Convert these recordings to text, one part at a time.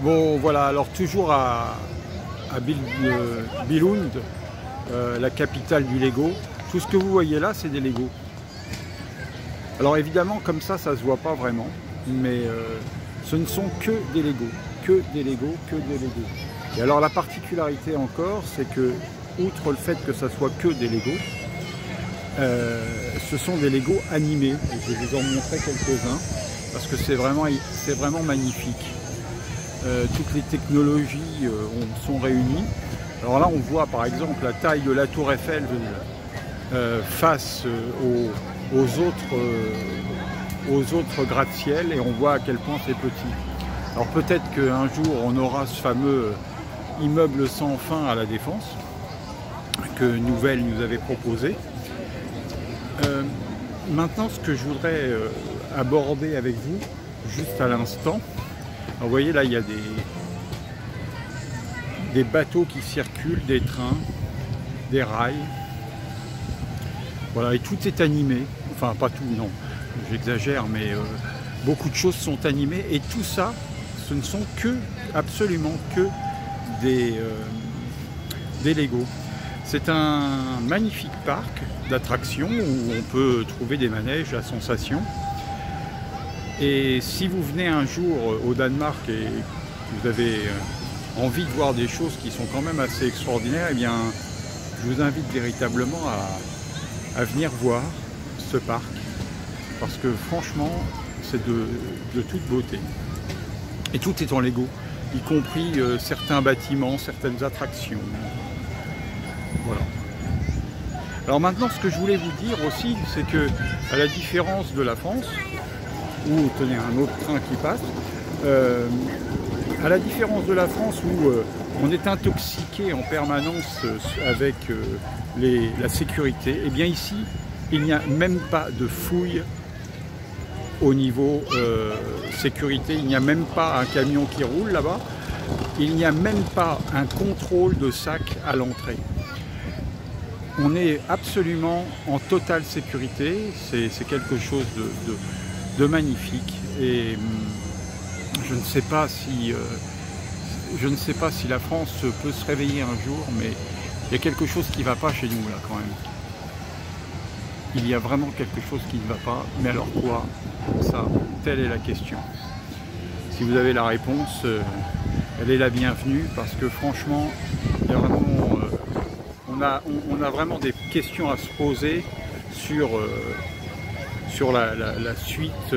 Bon voilà, alors toujours à Billund, la capitale du Lego. Tout ce que vous voyez là, c'est des Lego. Alors évidemment, comme ça se voit pas vraiment, mais ce ne sont que des Lego, que des Lego, que des Lego. Et alors la particularité encore, c'est que, outre le fait que ça soit que des Lego, ce sont des Lego animés. Et je vais vous en montrer quelques-uns, parce que c'est vraiment magnifique. Toutes les technologies sont réunies. Alors là, on voit par exemple la taille de la tour Eiffel face aux autres gratte-ciel, et on voit à quel point c'est petit. Alors peut-être qu'un jour, on aura ce fameux immeuble sans fin à la Défense, que Nouvelle nous avait proposé. Maintenant, ce que je voudrais aborder avec vous, juste à l'instant, vous voyez là, il y a des bateaux qui circulent, des trains, des rails. Voilà, et tout est animé. Enfin, pas tout, non, j'exagère, mais beaucoup de choses sont animées. Et tout ça, ce ne sont absolument que des Lego. C'est un magnifique parc d'attractions où on peut trouver des manèges à sensations. Et si vous venez un jour au Danemark et que vous avez envie de voir des choses qui sont quand même assez extraordinaires, eh bien, je vous invite véritablement à venir voir ce parc, parce que franchement, c'est de toute beauté. Et tout est en Lego, y compris certains bâtiments, certaines attractions. Voilà. Alors maintenant, ce que je voulais vous dire aussi, c'est que, à la différence de la France, où tenez un autre train qui passe, à la différence de la France où on est intoxiqué en permanence avec la sécurité, et bien ici il n'y a même pas de fouille au niveau sécurité, il n'y a même pas un camion qui roule là-bas, il n'y a même pas un contrôle de sac à l'entrée. On est absolument en totale sécurité, c'est quelque chose de magnifique, et je ne sais pas si la France peut se réveiller un jour, mais il y a quelque chose qui ne va pas chez nous là quand même. Il y a vraiment quelque chose qui ne va pas, mais alors quoi? Ça, telle est la question. Si vous avez la réponse, elle est la bienvenue, parce que franchement, il y a vraiment, on a vraiment des questions à se poser sur la suite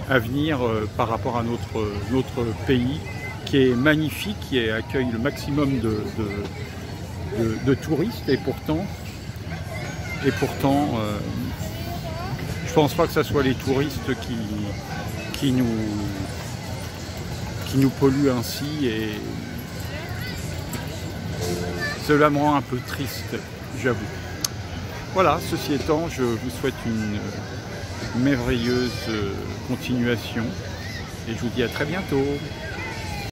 à venir par rapport à notre pays, qui est magnifique, qui accueille le maximum de touristes, et pourtant je pense pas que ce soit les touristes qui nous polluent ainsi, et cela me rend un peu triste, j'avoue. Voilà, ceci étant, je vous souhaite une merveilleuse continuation, et je vous dis à très bientôt.